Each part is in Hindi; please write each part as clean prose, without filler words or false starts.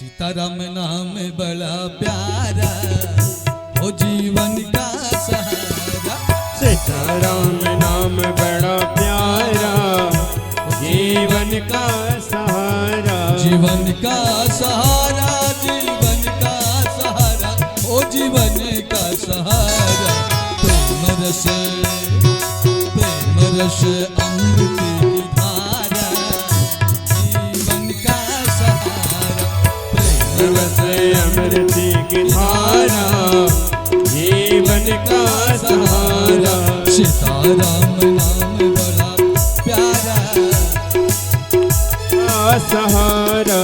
सीताराम नाम बड़ा प्यारा, वो जीवन का सहारा। सीताराम नाम बड़ा प्यारा, जीवन का सहारा। जीवन का सहारा, जीवन का सहारा, ओ जीवन का सहारा। प्रेम रस अमृत की धारा, जीवन का सहारा। प्रेम रस अमृत की धारा, जीवन का सहारा। सीताराम नाम बड़ा प्यारा, सहारा।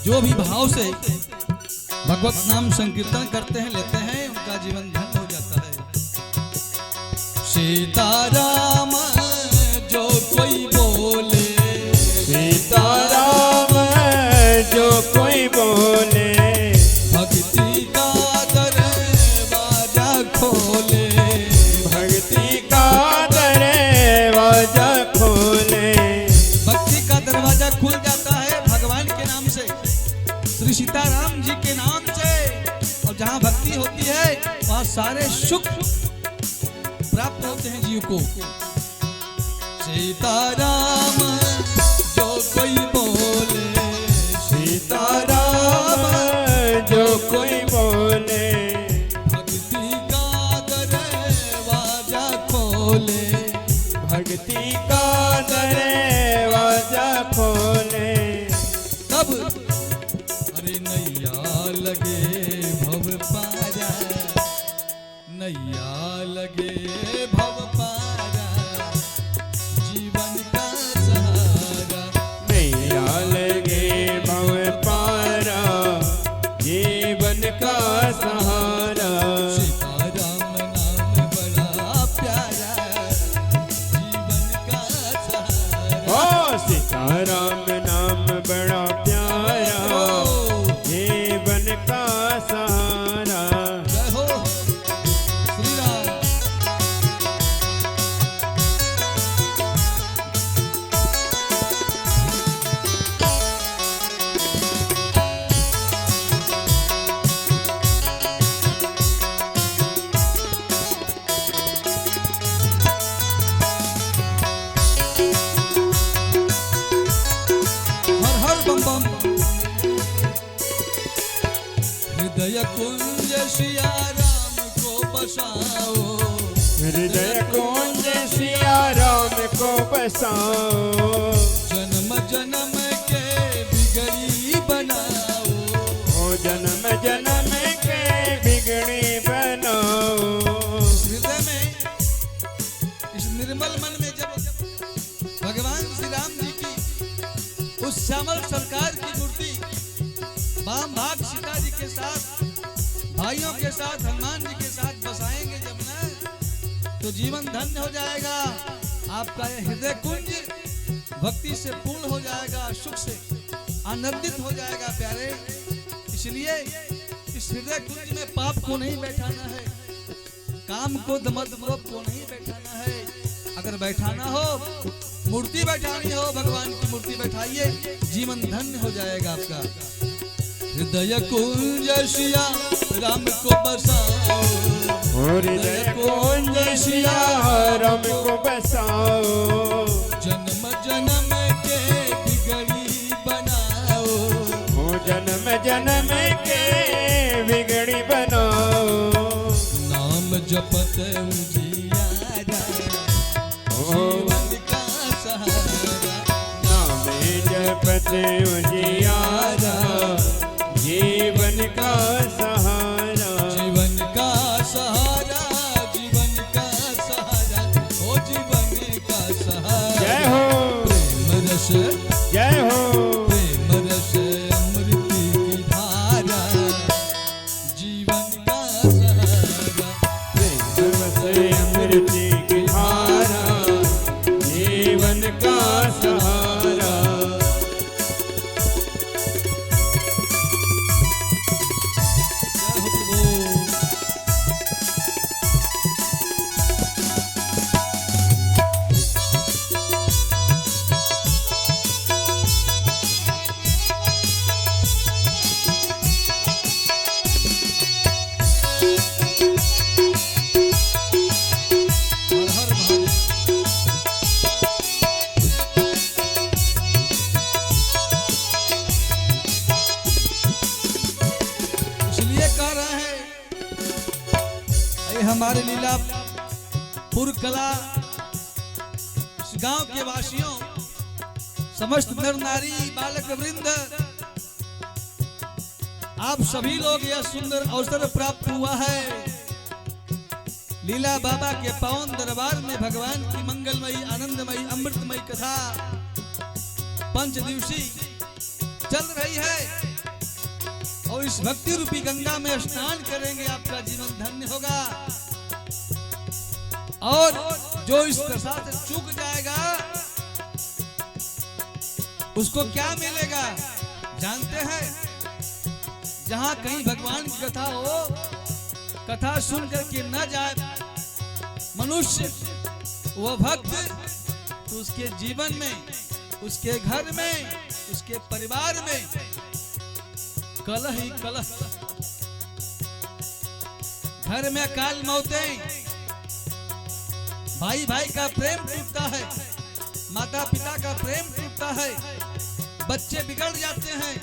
जो भी भाव से भगवत नाम संकीर्तन करते हैं, लेते हैं, उनका जीवन धन्य हो जाता है। सीताराम जो कोई बोले, सीताराम जो कोई बोले, भक्ति का दरवाजा खोले। भक्ति का दरवाजा खोले। भक्ति का दरवाजा खुल जाता है भगवान के नाम से, श्री सीताराम जी के नाम से। और जहाँ भक्ति होती है वहाँ सारे सुख प्राप्त होते हैं जीव को। सीताराम जो कोई बोले, सीताराम जो कोई बोले, भक्ति का दरवाजा खोले। भक्ति का दरवाजा खोले। तब अरे नैया लगे भव पारा, नैया लगे भव पारा, जीवन का सहारा। नैया लगे भव पारा, जीवन का सहारा। सीताराम नाम बड़ा प्यारा, जीवन का सहारा। ओ सीताराम नाम बड़ा प्यारा, जीवन का सहारा। जय हो श्री राम। हर हर बम बम। हृदय कुंज सिया राम को बसाओ, हृदय कुंज सिया राम को बसाओ। जन्म जन्म के बिगड़ी बनाओ। ओ जन्म जन्म के बिगड़ी बनाओ। इस हृदय में, इस निर्मल मन में जब भगवान श्री राम जी की उस श्यामल सरकार की मूर्ति वाम भाग सीता जी के साथ, भाइयों के साथ, हनुमान जी के साथ बसाएंगे जब ना, तो जीवन धन्य हो जाएगा। आपका यह हृदय कुंज भक्ति से पूर्ण हो जाएगा, सुख से आनंदित हो जाएगा प्यारे। इसलिए इस हृदय कुंज में पाप को नहीं बैठाना है, काम को मद को नहीं बैठाना है। अगर बैठाना हो, मूर्ति बैठानी हो, भगवान की मूर्ति बैठाइए, जीवन धन्य हो जाएगा आपका। हृदय कुंज सिया राम को बसाओ, हृदय कुंज सिया राम को बसाओ। जन्म जन्म के बिगड़ी बनाओ। ओ जन्म जन्म के बिगड़ी बनाओ। नाम जपत उजियारा, जीवन का सहारा। नाम जपत उजियारा, जीवन का सहारा। जीवन का सहारा, जीवन का सहारा, ओ जीवन का सहारा। जय हो। प्रेम रस, जय हो। प्रेम रस अमृत की धारा। हमारे लीलापुर कला गांव के वासियों, समस्त नर नारी बालक वृंद, आप सभी लोग यह सुंदर अवसर प्राप्त हुआ है लीला बाबा के पावन दरबार में भगवान की मंगलमयी आनंदमयी अमृतमयी कथा 5 दिवसीय चल रही है। और इस भक्ति रूपी गंगा में स्नान करेंगे, आपका जीवन धन्य होगा। और जो इस दशा से चूक जाएगा उसको क्या मिलेगा जानते हैं? जहां कहीं भगवान की कथा हो, कथा सुन करके न जाए मनुष्य, वह भक्त उसके जीवन में, उसके घर में, उसके परिवार में कलह ही कलह, घर में अकाल मौतें, भाई भाई का प्रेम टूटता है, माता पिता का प्रेम टूटता है, बच्चे बिगड़ जाते हैं,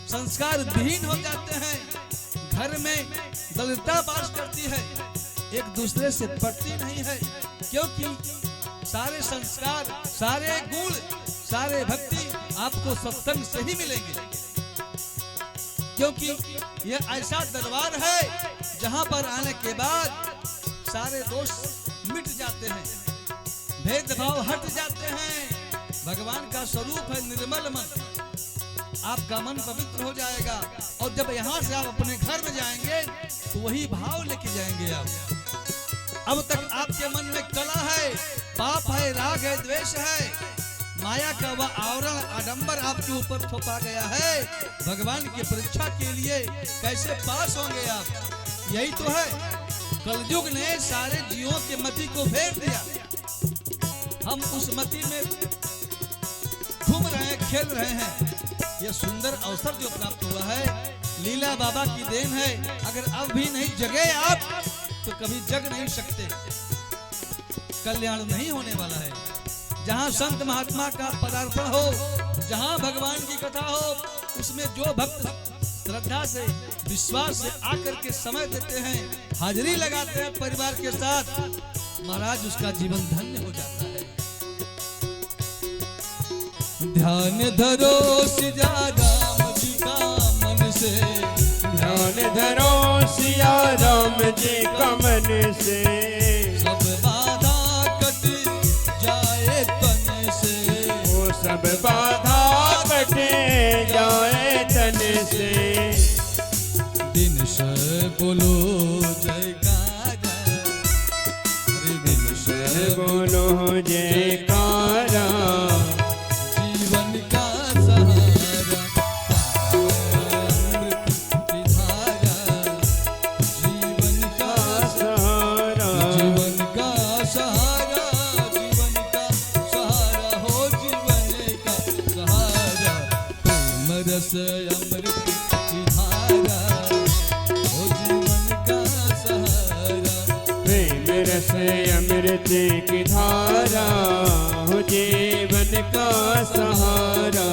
संस्कार विहीन हो जाते हैं, घर में दलितता वास करती है, एक दूसरे से पटती नहीं है, क्योंकि सारे संस्कार, सारे गुण, सारे भक्ति आपको सत्संग से ही मिलेंगे। क्योंकि यह ऐसा दरबार है जहां पर आने के बाद सारे दोष मिट जाते हैं, भेदभाव हट जाते हैं। भगवान का स्वरूप है निर्मल मन, आपका मन पवित्र हो जाएगा। और जब यहाँ से आप अपने घर में जाएंगे तो वही भाव लेके जाएंगे आप। अब तक आपके मन में कला है, पाप है, राग है, द्वेष है, माया का वह आवरण आडंबर आपके ऊपर थोपा गया है। भगवान की परीक्षा के लिए कैसे पास होंगे आप? यही तो है, कलयुग ने सारे जीवों के मति को फेर दिया। हम उस मति में घूम रहे हैं, खेल रहे हैं। यह सुंदर अवसर जो प्राप्त हुआ है लीला बाबा की देन है। अगर अब भी नहीं जगे आप तो कभी जग नहीं सकते, कल्याण नहीं होने वाला है। जहाँ संत महात्मा का पदार्पण हो, जहाँ भगवान की कथा हो, उसमें जो भक्त श्रद्धा से, विश्वास से आकर के समय देते हैं, हाजिरी लगाते हैं परिवार के साथ, महाराज उसका जीवन धन्य हो जाता है। ध्यान धरो सिया राम जी का मन से, ध्यान धरो सिया राम जी का मन से, सब बाधा कट जाए तन से, वो सब बाधा कटे जाए तन से। दिन से बोलो जयकारा, हरे दिन से बोलो जयकारा, जीवन का सहारा, अमृत की धारा, जीवन का सहारा, जीवन का सहारा, जीवन का सहारा हो, जीवन का सहारा, प्रेम रस अमृत की धारा हो, जीवन का सहारा, प्रेम रस अमृत की धारा हो, जीवन का सहारा।